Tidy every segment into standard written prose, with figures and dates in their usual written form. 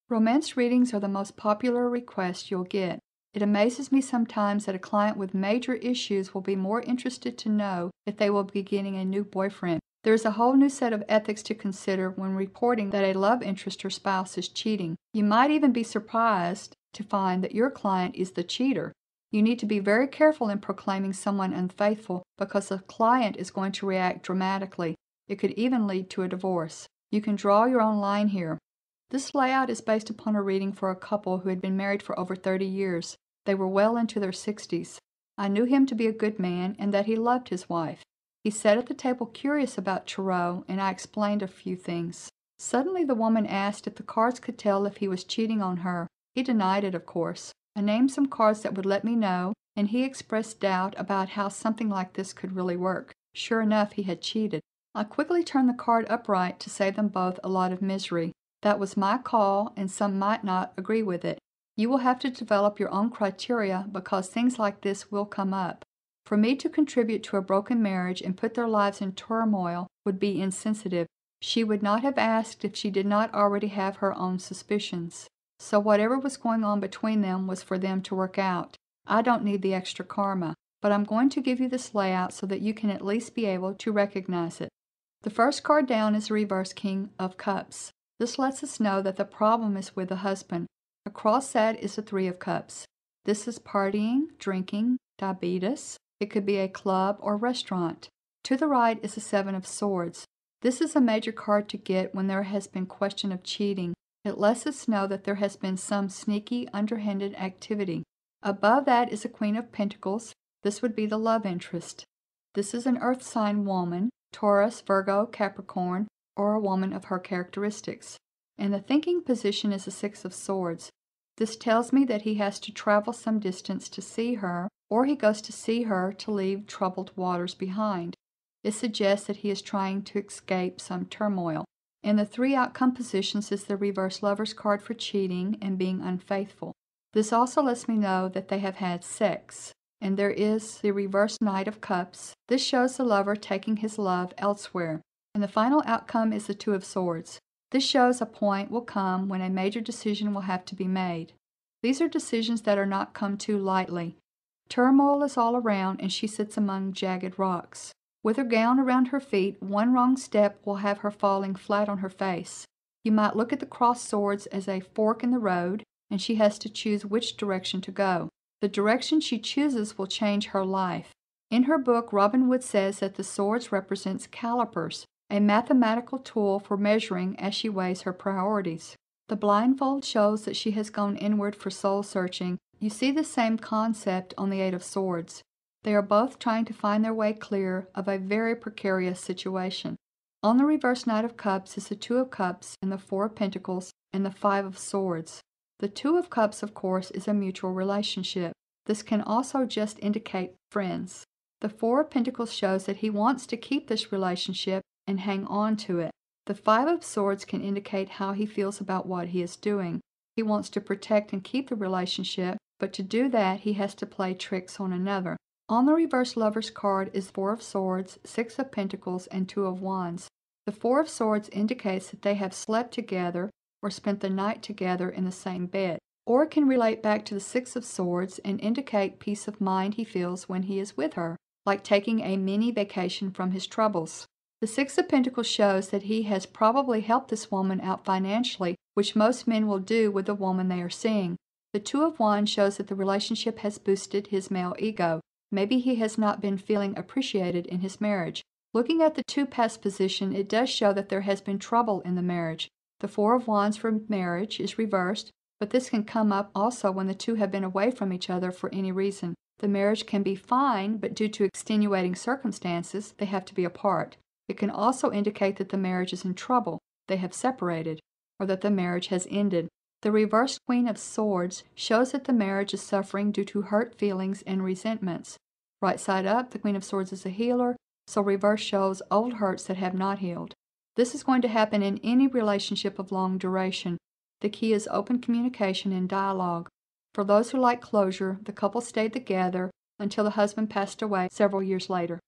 Romance readings are the most popular request you'll get. It amazes me sometimes that a client with major issues will be more interested to know if they will be getting a new boyfriend. There is a whole new set of ethics to consider when reporting that a love interest or spouse is cheating. You might even be surprised to find that your client is the cheater. You need to be very careful in proclaiming someone unfaithful because the client is going to react dramatically. It could even lead to a divorce. You can draw your own line here. This layout is based upon a reading for a couple who had been married for over 30 years. They were well into their 60s. I knew him to be a good man and that he loved his wife. He sat at the table curious about tarot, and I explained a few things. Suddenly the woman asked if the cards could tell if he was cheating on her. He denied it, of course. I named some cards that would let me know, and he expressed doubt about how something like this could really work. Sure enough, he had cheated. I quickly turned the card upright to save them both a lot of misery. That was my call, and some might not agree with it. You will have to develop your own criteria because things like this will come up. For me to contribute to a broken marriage and put their lives in turmoil would be insensitive. She would not have asked if she did not already have her own suspicions. So whatever was going on between them was for them to work out. I don't need the extra karma, but I'm going to give you this layout so that you can at least be able to recognize it. The first card down is the reverse King of Cups. This lets us know that the problem is with the husband. Across that is the Three of Cups. This is partying, drinking, diabetes. It could be a club or restaurant. To the right is the Seven of Swords. This is a major card to get when there has been question of cheating. It lets us know that there has been some sneaky, underhanded activity. Above that is the Queen of Pentacles. This would be the love interest. This is an earth sign woman, Taurus, Virgo, Capricorn, or a woman of her characteristics. And the thinking position is the Six of Swords. This tells me that he has to travel some distance to see her, or he goes to see her to leave troubled waters behind. It suggests that he is trying to escape some turmoil. And the three outcome positions is the reverse Lover's card for cheating and being unfaithful. This also lets me know that they have had sex. And there is the reverse Knight of Cups. This shows the lover taking his love elsewhere. And the final outcome is the Two of Swords. This shows a point will come when a major decision will have to be made. These are decisions that are not come to lightly. Turmoil is all around, and she sits among jagged rocks. With her gown around her feet, one wrong step will have her falling flat on her face. You might look at the crossed swords as a fork in the road, and she has to choose which direction to go. The direction she chooses will change her life. In her book, Robin Wood says that the swords represents calipers, a mathematical tool for measuring as she weighs her priorities. The blindfold shows that she has gone inward for soul searching. You see the same concept on the Eight of Swords. They are both trying to find their way clear of a very precarious situation. On the reverse Knight of Cups is the Two of Cups and the Four of Pentacles and the Five of Swords. The Two of Cups, of course, is a mutual relationship. This can also just indicate friends. The Four of Pentacles shows that he wants to keep this relationship and hang on to it. The Five of Swords can indicate how he feels about what he is doing. He wants to protect and keep the relationship, but to do that he has to play tricks on another. On the reverse Lover's card is Four of Swords, Six of Pentacles, and Two of Wands. The Four of Swords indicates that they have slept together or spent the night together in the same bed. Or it can relate back to the Six of Swords and indicate peace of mind he feels when he is with her, like taking a mini vacation from his troubles. The Six of Pentacles shows that he has probably helped this woman out financially, which most men will do with the woman they are seeing. The Two of Wands shows that the relationship has boosted his male ego. Maybe he has not been feeling appreciated in his marriage. Looking at the two past position, it does show that there has been trouble in the marriage. The Four of Wands for marriage is reversed, but this can come up also when the two have been away from each other for any reason. The marriage can be fine, but due to extenuating circumstances, they have to be apart. It can also indicate that the marriage is in trouble, they have separated, or that the marriage has ended. The reversed Queen of Swords shows that the marriage is suffering due to hurt feelings and resentments. Right side up, the Queen of Swords is a healer, so reverse shows old hurts that have not healed. This is going to happen in any relationship of long duration. The key is open communication and dialogue. For those who like closure, the couple stayed together until the husband passed away several years later.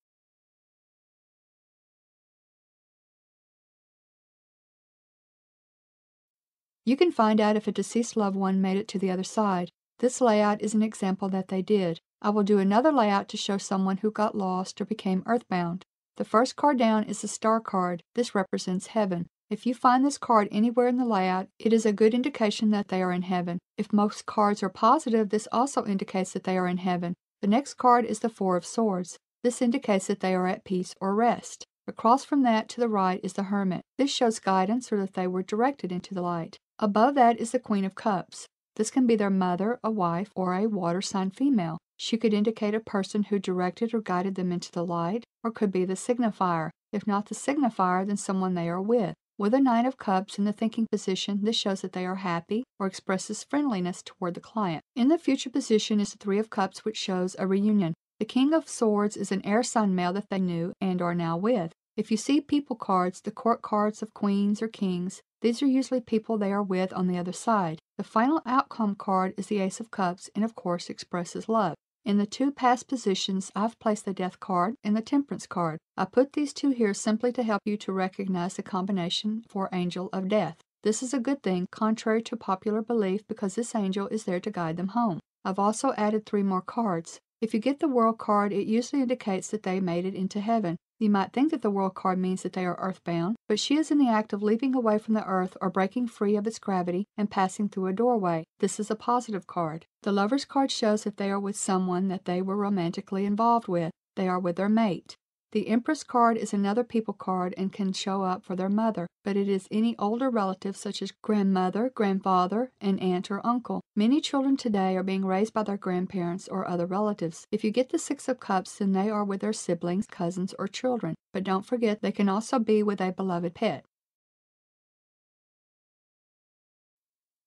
You can find out if a deceased loved one made it to the other side. This layout is an example that they did. I will do another layout to show someone who got lost or became earthbound. The first card down is the star card. This represents heaven. If you find this card anywhere in the layout, it is a good indication that they are in heaven. If most cards are positive, this also indicates that they are in heaven. The next card is the Four of Swords. This indicates that they are at peace or rest. Across from that to the right is the Hermit. This shows guidance or that they were directed into the light. Above that is the Queen of Cups. This can be their mother, a wife, or a water sign female. She could indicate a person who directed or guided them into the light, or could be the signifier. If not the signifier, then someone they are with. With a Nine of Cups in the thinking position, this shows that they are happy or expresses friendliness toward the client. In the future position is the Three of Cups, which shows a reunion. The King of Swords is an air sign male that they knew and are now with. If you see people cards, the court cards of queens or kings, these are usually people they are with on the other side. The final outcome card is the Ace of Cups and of course expresses love. In the two past positions, I've placed the Death card and the Temperance card. I put these two here simply to help you to recognize the combination for Angel of Death. This is a good thing, contrary to popular belief, because this angel is there to guide them home. I've also added 3 more cards. If you get the World card, it usually indicates that they made it into heaven. You might think that the World card means that they are earthbound, but she is in the act of leaping away from the earth or breaking free of its gravity and passing through a doorway. This is a positive card. The Lovers card shows that they are with someone that they were romantically involved with. They are with their mate. The Empress card is another people card and can show up for their mother, but it is any older relative such as grandmother, grandfather, and aunt or uncle. Many children today are being raised by their grandparents or other relatives. If you get the Six of Cups, then they are with their siblings, cousins, or children. But don't forget, they can also be with a beloved pet.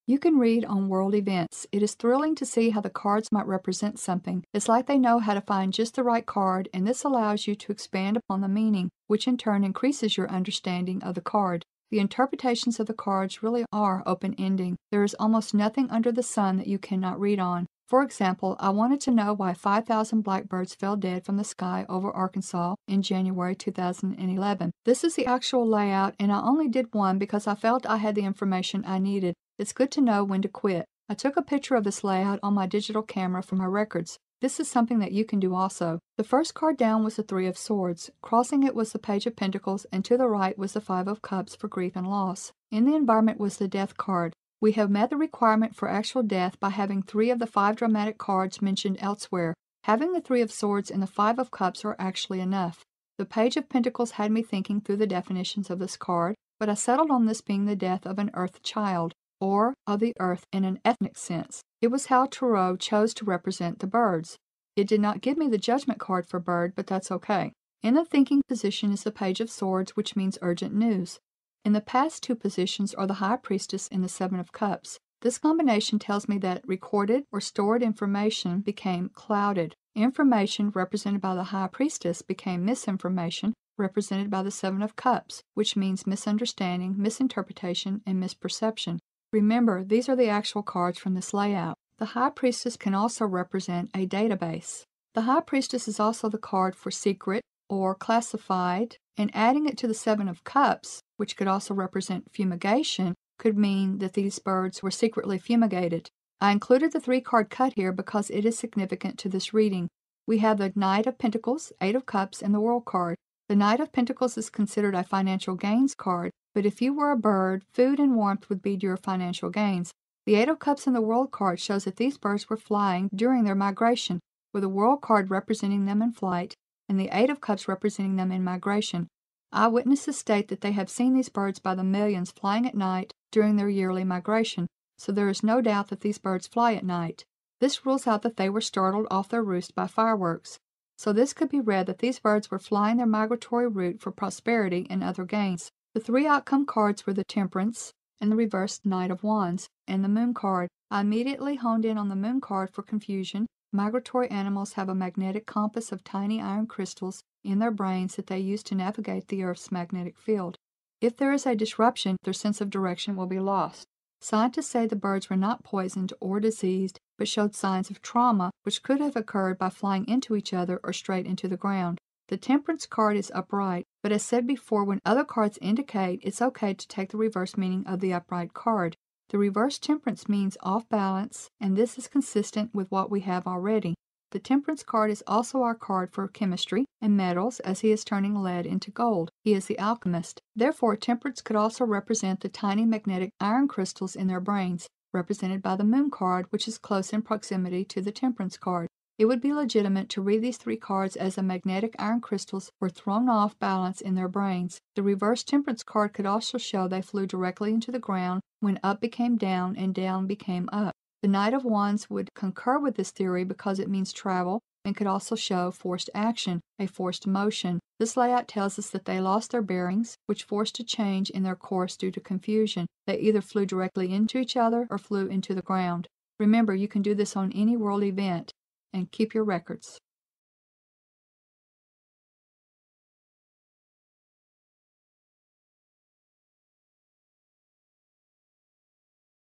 You can read on world events. It is thrilling to see how the cards might represent something. It's like they know how to find just the right card, and this allows you to expand upon the meaning, which in turn increases your understanding of the card. The interpretations of the cards really are open-ending. There is almost nothing under the sun that you cannot read on. For example, I wanted to know why 5,000 blackbirds fell dead from the sky over Arkansas in January 2011. This is the actual layout, and I only did one because I felt I had the information I needed. It's good to know when to quit. I took a picture of this layout on my digital camera for my records. This is something that you can do also. The first card down was the Three of Swords. Crossing it was the Page of Pentacles, and to the right was the Five of Cups for grief and loss. In the environment was the Death card. We have met the requirement for actual death by having 3 of the 5 dramatic cards mentioned elsewhere. Having the Three of Swords and the Five of Cups are actually enough. The Page of Pentacles had me thinking through the definitions of this card, but I settled on this being the death of an earth child, or of the earth in an ethnic sense. It was how Tarot chose to represent the birds. It did not give me the Judgment card for bird, but that's okay. In the thinking position is the Page of Swords, which means urgent news. In the past 2 positions are the High Priestess and the Seven of Cups. This combination tells me that recorded or stored information became clouded. Information represented by the High Priestess became misinformation represented by the Seven of Cups, which means misunderstanding, misinterpretation, and misperception. Remember, these are the actual cards from this layout. The High Priestess can also represent a database. The High Priestess is also the card for secret or classified, and adding it to the Seven of Cups, which could also represent fumigation, could mean that these birds were secretly fumigated. I included the 3-card cut here because it is significant to this reading. We have the Knight of Pentacles, 8 of Cups, and the World card. The Knight of Pentacles is considered a financial gains card, but if you were a bird, food and warmth would be your financial gains. The 8 of Cups and the World card shows that these birds were flying during their migration, with the World card representing them in flight and the 8 of Cups representing them in migration. Eyewitnesses state that they have seen these birds by the millions flying at night during their yearly migration, so there is no doubt that these birds fly at night. This rules out that they were startled off their roost by fireworks. So this could be read that these birds were flying their migratory route for prosperity and other gains. The 3 outcome cards were the Temperance and the reversed Knight of Wands and the Moon card. I immediately honed in on the Moon card for confusion. Migratory animals have a magnetic compass of tiny iron crystals in their brains that they use to navigate the Earth's magnetic field. If there is a disruption, their sense of direction will be lost. Scientists say the birds were not poisoned or diseased, but showed signs of trauma, which could have occurred by flying into each other or straight into the ground. The Temperance card is upright, but as said before, when other cards indicate, it's okay to take the reverse meaning of the upright card. The reverse Temperance means off balance, and this is consistent with what we have already. The Temperance card is also our card for chemistry and metals, as he is turning lead into gold. He is the alchemist. Therefore, Temperance could also represent the tiny magnetic iron crystals in their brains, represented by the Moon card, which is close in proximity to the Temperance card. It would be legitimate to read these three cards as the magnetic iron crystals were thrown off balance in their brains. The reverse Temperance card could also show they flew directly into the ground when up became down and down became up. The Knight of Wands would concur with this theory because it means travel and could also show forced action, a forced motion. This layout tells us that they lost their bearings, which forced a change in their course due to confusion. They either flew directly into each other or flew into the ground. Remember, you can do this on any world event, and keep your records.